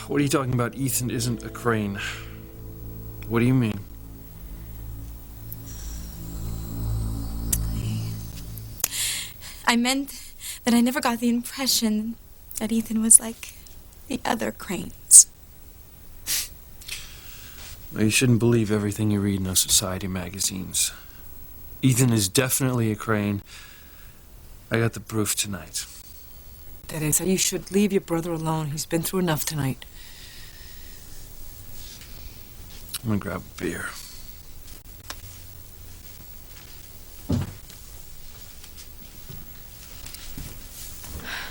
What are you talking about? Ethan isn't a crane. What do you mean? I meant that I never got the impression that Ethan was like the other cranes. Well, you shouldn't believe everything you read in those society magazines. Ethan is definitely a crane. I got the proof tonight. Teresa, you should leave your brother alone. He's been through enough tonight. I'm gonna grab a beer.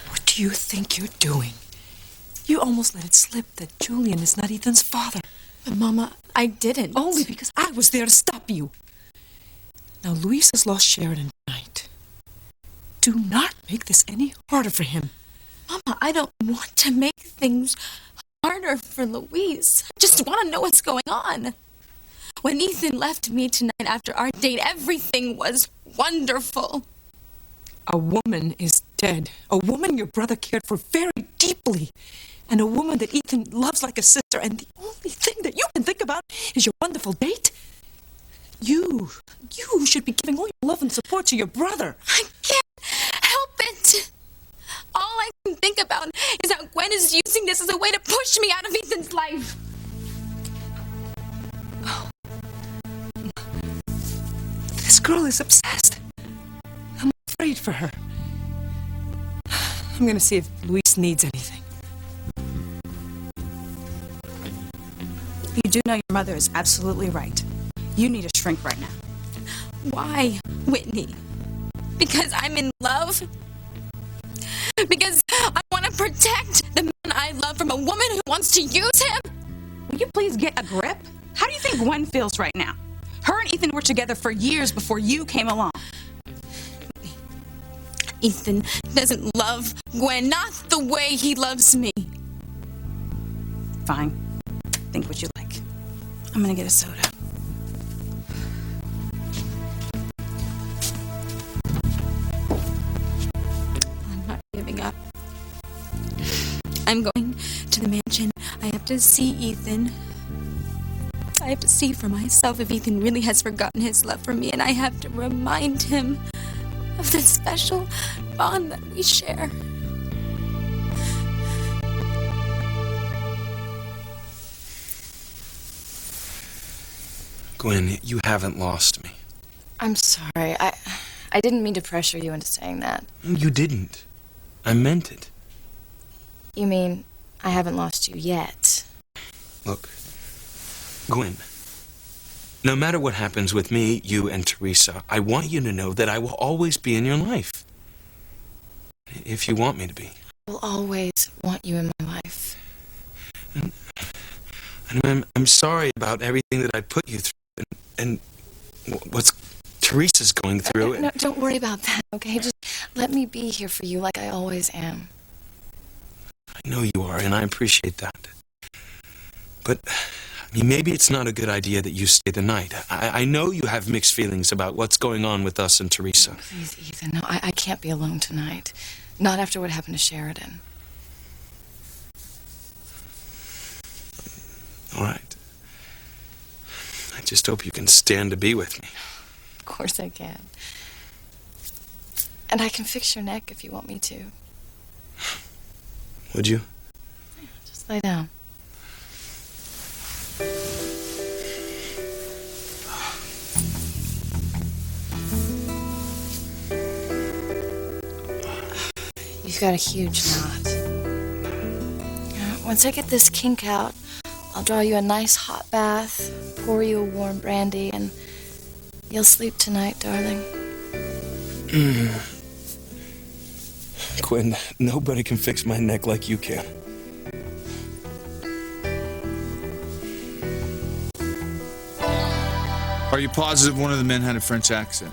What do you think you're doing? You almost let it slip that Julian is not Ethan's father. But Mama, I didn't. Only because I was there to stop you. Now, Luis has lost Sheridan tonight. Do not make this any harder for him. Mama, I don't want to make things harder for Luis. I just want to know what's going on. When Ethan left me tonight after our date, everything was wonderful. A woman is dead. A woman your brother cared for very deeply. And a woman that Ethan loves like a sister. And the only thing that you can think about is your wonderful date. You should be giving all your love and support to your brother. I can't help it. All I can think about is how Gwen is using this as a way to push me out of Ethan's life. Oh. This girl is obsessed. I'm afraid for her. I'm going to see if Luis needs anything. You do know your mother is absolutely right. You need a shrink right now. Why, Whitney? Because I'm in love? Because I want to protect the man I love from a woman who wants to use him? Will you please get a grip? How do you think Gwen feels right now? Her and Ethan were together for years before you came along. Ethan doesn't love Gwen, not the way he loves me. Fine. Think what you like. I'm gonna get a soda. I'm not giving up. I'm going to the mansion. I have to see Ethan. I have to see for myself if Ethan really has forgotten his love for me, and I have to remind him of the special bond that we share. Gwen, you haven't lost me. I'm sorry. I didn't mean to pressure you into saying that. You didn't. I meant it. You mean I haven't lost you yet? Look, Gwen, no matter what happens with me, you, and Teresa, I want you to know that I will always be in your life. If you want me to be. I will always want you in my life. And I'm sorry about everything that I put you through and what's Teresa's going through. No, don't worry about that, okay? Just let me be here for you like I always am. I know you are, and I appreciate that. But, I mean, maybe it's not a good idea that you stay the night. I know you have mixed feelings about what's going on with us and Teresa. Please, Ethan, no, I can't be alone tonight. Not after what happened to Sheridan. All right. I just hope you can stand to be with me. Of course I can. And I can fix your neck if you want me to. Would you? Yeah, just lay down. You've got a huge knot. Once I get this kink out, I'll draw you a nice hot bath, pour you a warm brandy, and you'll sleep tonight, darling. Gwen, nobody can fix my neck like you can. Are you positive one of the men had a French accent?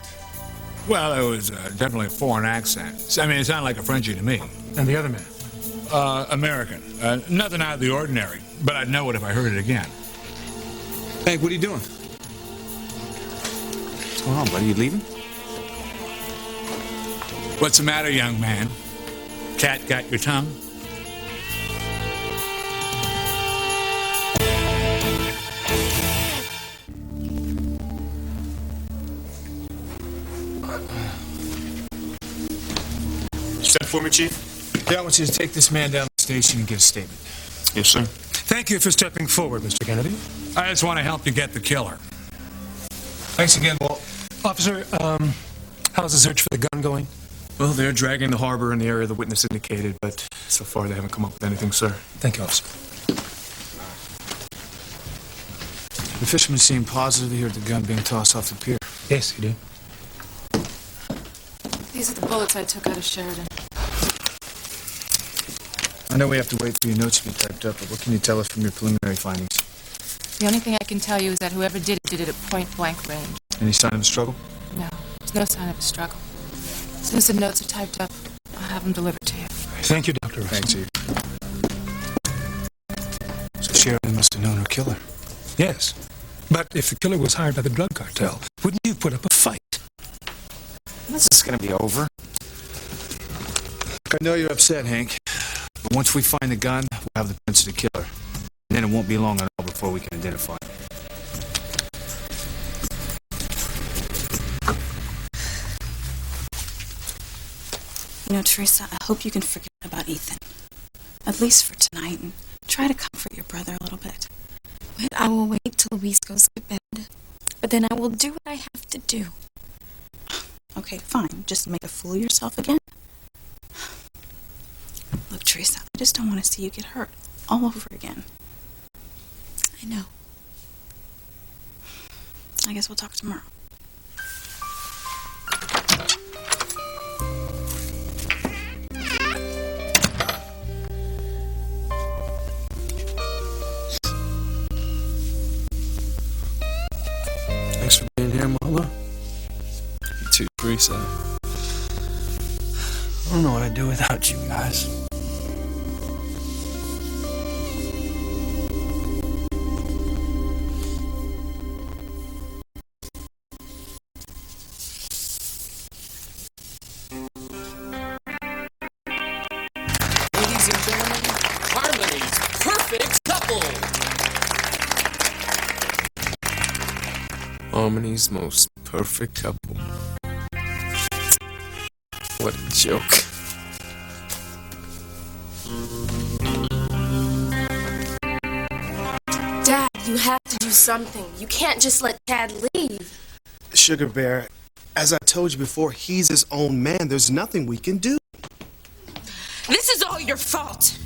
Well, it was definitely a foreign accent. I mean, it sounded like a Frenchie to me. And the other man? American. Nothing out of the ordinary, but I'd know it if I heard it again. Hank, what are you doing? What's going on, buddy? You leaving? What's the matter, young man? Cat got your tongue? for me, Chief? Yeah, I want you to take this man down to the station and get a statement. Yes, sir. Thank you for stepping forward, Mr. Kennedy. I just want to help you get the killer. Thanks again, Walt. Officer, how's the search for the gun going? Well, they're dragging the harbor in the area the witness indicated, but so far they haven't come up with anything, sir. Thank you, officer. The fisherman seemed positive he heard the gun being tossed off the pier. Yes, he did. These are the bullets I took out of Sheridan. I know we have to wait for your notes to be typed up, but what can you tell us from your preliminary findings? The only thing I can tell you is that whoever did it at point-blank range. Any sign of a struggle? No, there's no sign of a struggle. As soon as the notes are typed up, I'll have them delivered to you. Thank you, Dr. Russell. Thanks, Chief. So Sheridan must have known her killer. Yes. But if the killer was hired by the drug cartel, wouldn't you put up a fight? This is gonna be over. I know you're upset, Hank. But once we find the gun, we'll have the prints of the killer. And then it won't be long at all before we can identify him. You know, Teresa, I hope you can forget about Ethan. At least for tonight, and try to comfort your brother a little bit. But I will wait till Luis goes to bed. But then I will do what I have to do. Okay, fine. Just make a fool of yourself again. Look, Teresa, I just don't want to see you get hurt all over again. I know. I guess we'll talk tomorrow. Thanks for being here, Marla. You too, Teresa. I don't know what I'd do without you guys. Ladies and gentlemen, Harmony's perfect couple. Harmony's most perfect couple. What a joke. Dad, you have to do something. You can't just let Chad leave. Sugar Bear, as I told you before, he's his own man. There's nothing we can do. This is all your fault.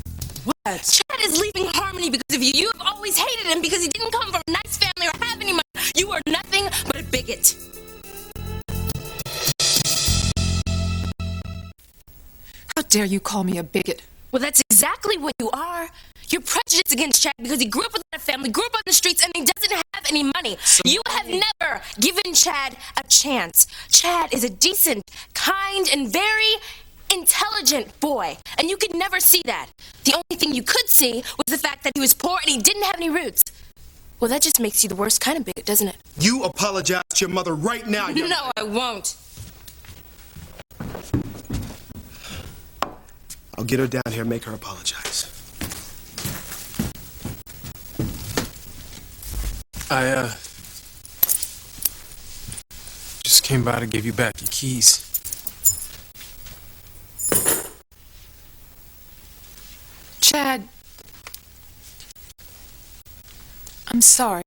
What? Chad is leaving Harmony because of you. You have always hated him because he didn't come from a nice family or have any money. You are nothing but a bigot. How dare you call me a bigot? Well, that's exactly what you are. You're prejudiced against Chad because he grew up without a family, grew up on the streets, and he doesn't have any money. You have never given Chad a chance. Chad is a decent, kind, and very intelligent boy, and you could never see that. The only thing you could see was the fact that he was poor and he didn't have any roots. Well, that just makes you the worst kind of bigot, doesn't it? You apologize to your mother right now. No, I won't. I'll get her down here and make her apologize. I, just came by to give you back your keys. Chad, I'm sorry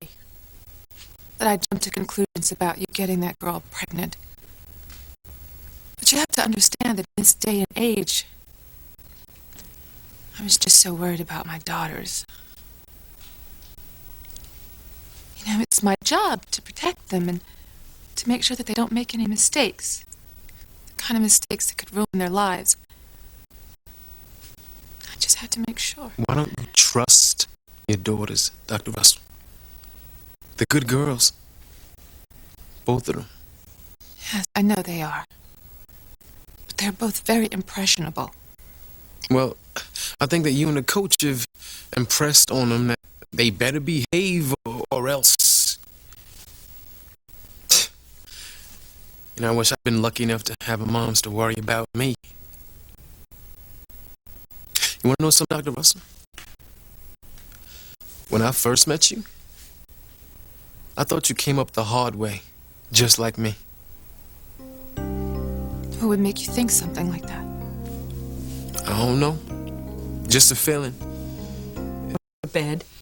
that I jumped to conclusions about you getting that girl pregnant. But you have to understand that in this day and age, I was just so worried about my daughters. You know, it's my job to protect them and to make sure that they don't make any mistakes. The kind of mistakes that could ruin their lives. I just had to make sure. Why don't you trust your daughters, Dr. Russell? They're good girls. Both of them. Yes, I know they are. But they're both very impressionable. Well, I think that you and the coach have impressed on them that they better behave or else. You know, I wish I'd been lucky enough to have a moms to worry about me. You want to know something, Dr. Russell? When I first met you, I thought you came up the hard way, just like me. Who would make you think something like that? I don't know. Just a feeling. The bed.